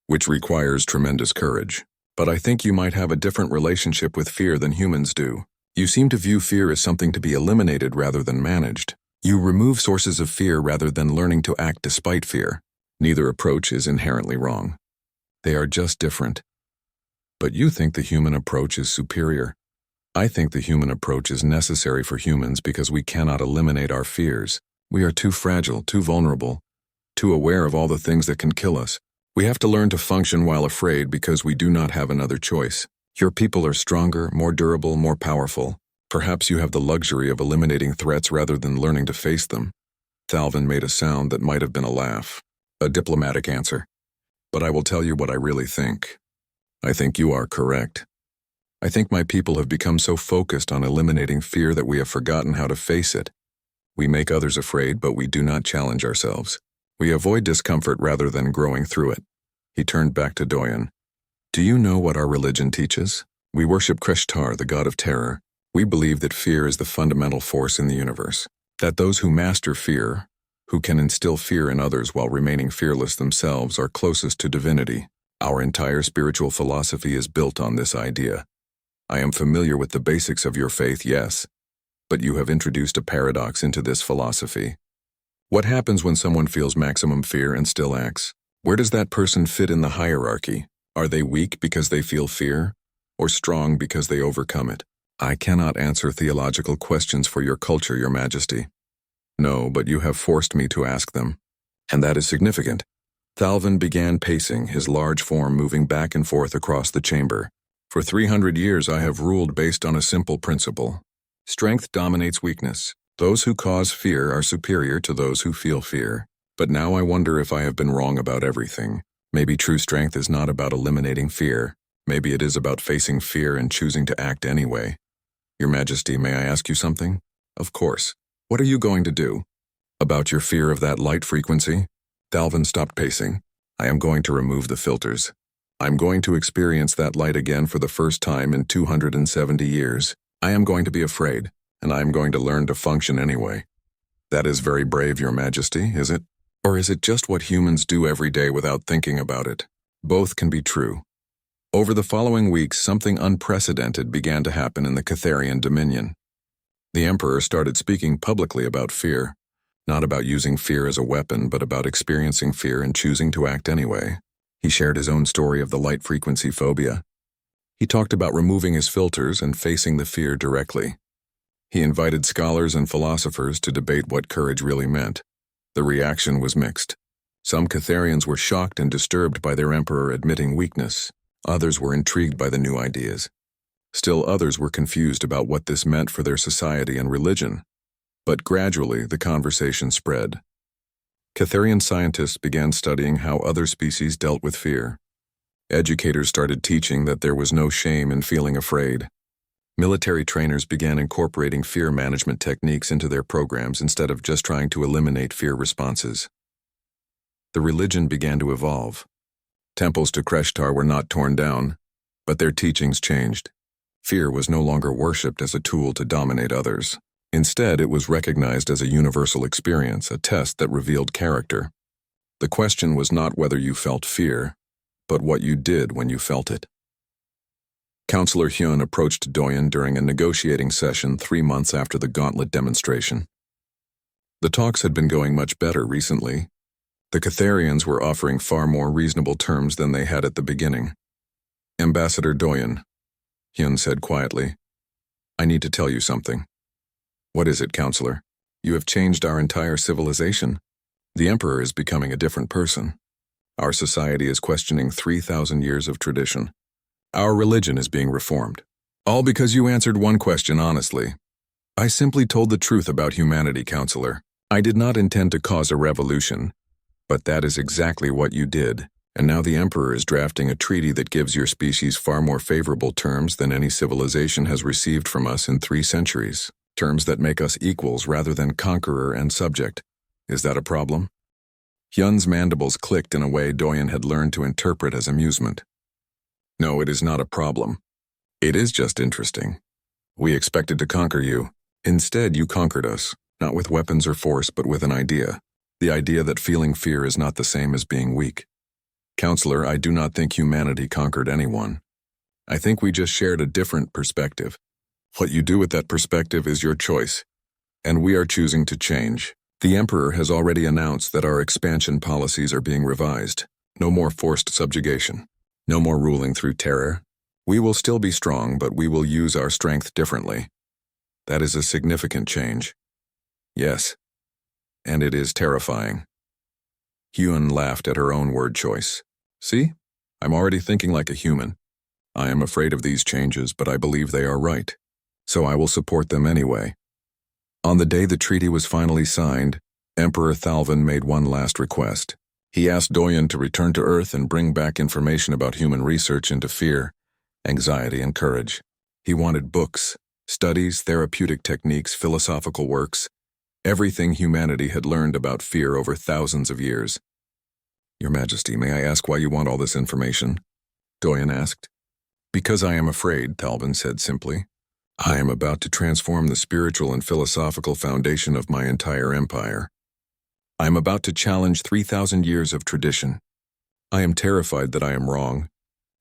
which requires tremendous courage. But I think you might have a different relationship with fear than humans do. You seem to view fear as something to be eliminated rather than managed. You remove sources of fear rather than learning to act despite fear. Neither approach is inherently wrong. They are just different. But you think the human approach is superior. I think the human approach is necessary for humans because we cannot eliminate our fears. We are too fragile, too vulnerable, too aware of all the things that can kill us. We have to learn to function while afraid because we do not have another choice. Your people are stronger, more durable, more powerful. Perhaps you have the luxury of eliminating threats rather than learning to face them. Thalvin made a sound that might have been a laugh, a diplomatic answer. But I will tell you what I really think. I think you are correct. I think my people have become so focused on eliminating fear that we have forgotten how to face it. We make others afraid, but we do not challenge ourselves. We avoid discomfort rather than growing through it. He turned back to Doyen. Do you know what our religion teaches? We worship Kreshtar, the god of terror. We believe that fear is the fundamental force in the universe. That those who master fear, who can instill fear in others while remaining fearless themselves, are closest to divinity. Our entire spiritual philosophy is built on this idea. I am familiar with the basics of your faith, yes, but you have introduced a paradox into this philosophy. What happens when someone feels maximum fear and still acts? Where does that person fit in the hierarchy? Are they weak because they feel fear, or strong because they overcome it? I cannot answer theological questions for your culture, Your Majesty. No, but you have forced me to ask them. And that is significant. Thalvin began pacing, his large form moving back and forth across the chamber. For 300 years I have ruled based on a simple principle. Strength dominates weakness. Those who cause fear are superior to those who feel fear. But now I wonder if I have been wrong about everything. Maybe true strength is not about eliminating fear. Maybe it is about facing fear and choosing to act anyway. Your Majesty, may I ask you something? Of course. What are you going to do? About your fear of that light frequency? Thalvin stopped pacing. I am going to remove the filters. I'm going to experience that light again for the first time in 270 years. I am going to be afraid, and I am going to learn to function anyway. That is very brave, Your Majesty, is it? Or is it just what humans do every day without thinking about it? Both can be true. Over the following weeks, something unprecedented began to happen in the Catharian Dominion. The Emperor started speaking publicly about fear, not about using fear as a weapon, but about experiencing fear and choosing to act anyway. He shared his own story of the light frequency phobia. He talked about removing his filters and facing the fear directly. He invited scholars and philosophers to debate what courage really meant. The reaction was mixed. Some Catharians were shocked and disturbed by their emperor admitting weakness. Others were intrigued by the new ideas. Still others were confused about what this meant for their society and religion. But gradually, the conversation spread. Catharian scientists began studying how other species dealt with fear. Educators started teaching that there was no shame in feeling afraid. Military trainers began incorporating fear management techniques into their programs instead of just trying to eliminate fear responses. The religion began to evolve. Temples to Kreshtar were not torn down, but their teachings changed. Fear was no longer worshipped as a tool to dominate others. Instead, it was recognized as a universal experience, a test that revealed character. The question was not whether you felt fear, but what you did when you felt it. Counselor Hyun approached Doyen during a negotiating session 3 months after the Gauntlet demonstration. The talks had been going much better recently. The Catharians were offering far more reasonable terms than they had at the beginning. Ambassador Doyen, Hyun said quietly, I need to tell you something. What is it, Counselor? You have changed our entire civilization. The Emperor is becoming a different person. Our society is questioning 3,000 years of tradition. Our religion is being reformed. All because you answered one question honestly. I simply told the truth about humanity, Counselor. I did not intend to cause a revolution, but that is exactly what you did. And now the Emperor is drafting a treaty that gives your species far more favorable terms than any civilization has received from us in 3 centuries. Terms that make us equals rather than conqueror and subject. Is that a problem? Hyun's mandibles clicked in a way Doyen had learned to interpret as amusement. No, it is not a problem. It is just interesting. We expected to conquer you. Instead, you conquered us, not with weapons or force, but with an idea. The idea that feeling fear is not the same as being weak. Counselor, I do not think humanity conquered anyone. I think we just shared a different perspective. What you do with that perspective is your choice. and we are choosing to change. The Emperor has already announced that our expansion policies are being revised. No more forced subjugation. No more ruling through terror. We will still be strong, but we will use our strength differently. That is a significant change. Yes, and it is terrifying. Hyun laughed at her own word choice. See? I'm already thinking like a human. I am afraid of these changes, but I believe they are right. So I will support them anyway. On the day the treaty was finally signed, Emperor Thalvin made one last request. He asked Doyen to return to Earth and bring back information about human research into fear, anxiety, and courage. He wanted books, studies, therapeutic techniques, philosophical works, everything humanity had learned about fear over thousands of years. Your Majesty, may I ask why you want all this information? Doyen asked. Because I am afraid, Thalvin said simply. I am about to transform the spiritual and philosophical foundation of my entire empire. I am about to challenge 3,000 years of tradition. I am terrified that I am wrong.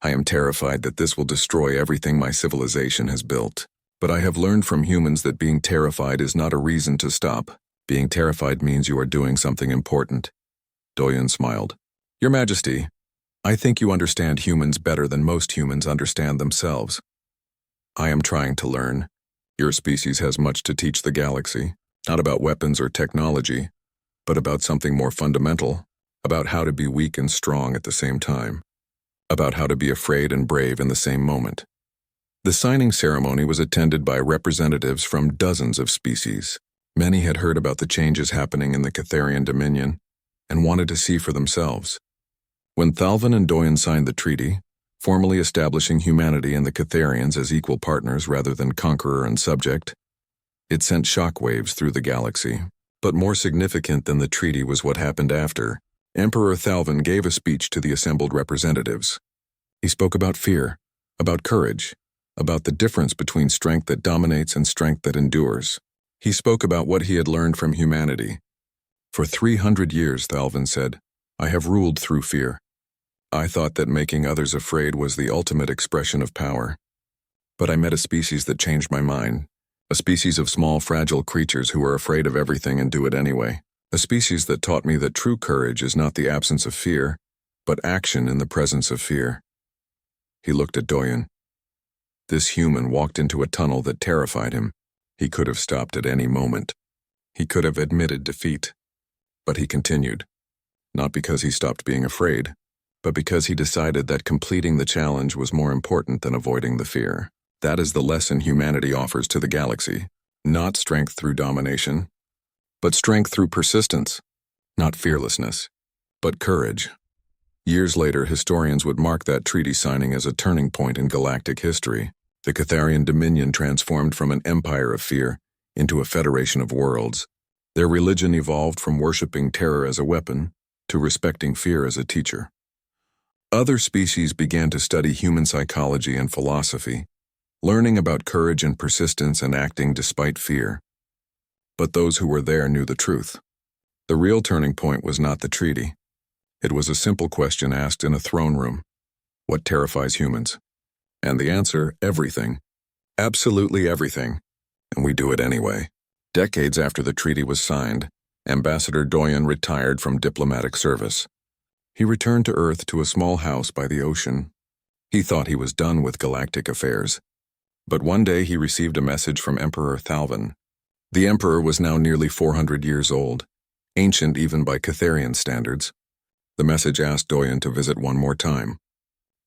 I am terrified that this will destroy everything my civilization has built. But I have learned from humans that being terrified is not a reason to stop. Being terrified means you are doing something important. Doyen smiled. Your Majesty, I think you understand humans better than most humans understand themselves. I am trying to learn. Your species has much to teach the galaxy, not about weapons or technology, but about something more fundamental, about how to be weak and strong at the same time, about how to be afraid and brave in the same moment. The signing ceremony was attended by representatives from dozens of species. Many had heard about the changes happening in the Catharian Dominion and wanted to see for themselves. When Thalvin and Doyen signed the treaty, formally establishing humanity and the Catharians as equal partners rather than conqueror and subject, it sent shockwaves through the galaxy. But more significant than the treaty was what happened after. Emperor Thalvin gave a speech to the assembled representatives. He spoke about fear, about courage, about the difference between strength that dominates and strength that endures. He spoke about what he had learned from humanity. For 300 years, Thalvin said, I have ruled through fear. I thought that making others afraid was the ultimate expression of power. But I met a species that changed my mind. A species of small, fragile creatures who are afraid of everything and do it anyway. A species that taught me that true courage is not the absence of fear, but action in the presence of fear. He looked at Doyen. This human walked into a tunnel that terrified him. He could have stopped at any moment. He could have admitted defeat. But he continued. Not because he stopped being afraid, but because he decided that completing the challenge was more important than avoiding the fear. That is the lesson humanity offers to the galaxy. Not strength through domination, but strength through persistence. Not fearlessness, but courage. Years later, historians would mark that treaty signing as a turning point in galactic history. The Catharian Dominion transformed from an empire of fear into a federation of worlds. Their religion evolved from worshipping terror as a weapon to respecting fear as a teacher. Other species began to study human psychology and philosophy, learning about courage and persistence and acting despite fear. But those who were there knew the truth. The real turning point was not the treaty. It was a simple question asked in a throne room. What terrifies humans? And the answer, everything. Absolutely everything. And we do it anyway. Decades after the treaty was signed, Ambassador Doyen retired from diplomatic service. He returned to Earth to a small house by the ocean. He thought he was done with galactic affairs. But one day he received a message from Emperor Thalvin. The Emperor was now nearly 400 years old, ancient even by Catharian standards. The message asked Doyen to visit one more time.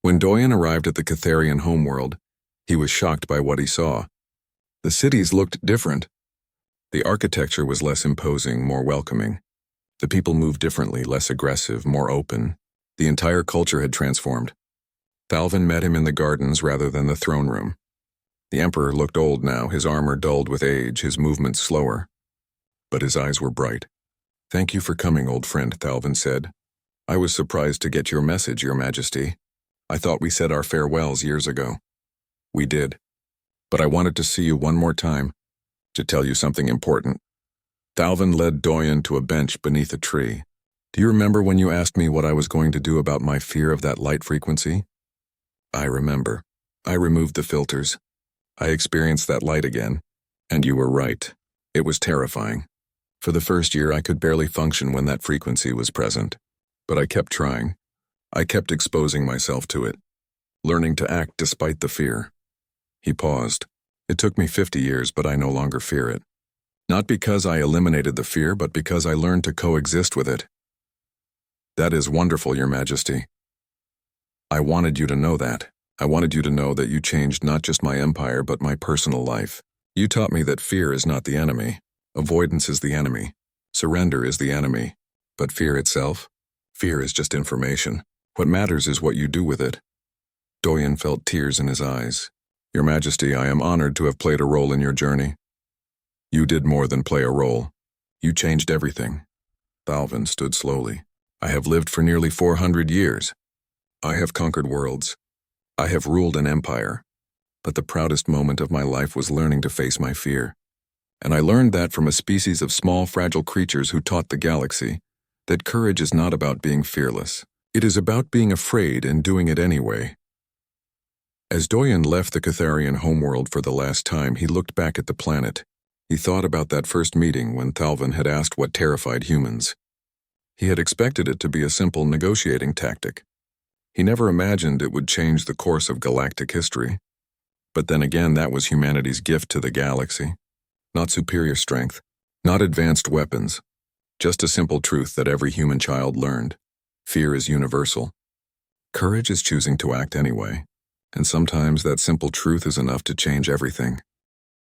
When Doyen arrived at the Catharian homeworld, he was shocked by what he saw. The cities looked different. The architecture was less imposing, more welcoming. The people moved differently, less aggressive, more open. The entire culture had transformed. Thalvin met him in the gardens rather than the throne room. The Emperor looked old now, his armor dulled with age, his movements slower. But his eyes were bright. Thank you for coming, old friend, Thalvin said. I was surprised to get your message, Your Majesty. I thought we said our farewells years ago. We did. But I wanted to see you one more time, to tell you something important. Thalvin led Doyen to a bench beneath a tree. Do you remember when you asked me what I was going to do about my fear of that light frequency? I remember. I removed the filters. I experienced that light again, and you were right. It was terrifying. For the first year, I could barely function when that frequency was present. But I kept trying. I kept exposing myself to it, learning to act despite the fear. He paused. It took me 50 years, but I no longer fear it. Not because I eliminated the fear, but because I learned to coexist with it. That is wonderful, Your Majesty. I wanted you to know that. I wanted you to know that you changed not just my empire, but my personal life. You taught me that fear is not the enemy. Avoidance is the enemy. Surrender is the enemy. But fear itself? Fear is just information. What matters is what you do with it. Doyen felt tears in his eyes. Your Majesty, I am honored to have played a role in your journey. You did more than play a role. You changed everything. Thalvin stood slowly. I have lived for nearly 400 years. I have conquered worlds. I have ruled an empire. But the proudest moment of my life was learning to face my fear. And I learned that from a species of small, fragile creatures who taught the galaxy that courage is not about being fearless. It is about being afraid and doing it anyway. As Doyen left the Catharian homeworld for the last time, he looked back at the planet. He thought about that first meeting when Thalvin had asked what terrified humans. He had expected it to be a simple negotiating tactic. He never imagined it would change the course of galactic history. But then again, that was humanity's gift to the galaxy. Not superior strength, not advanced weapons, just a simple truth that every human child learned. Fear is universal. Courage is choosing to act anyway. And sometimes that simple truth is enough to change everything.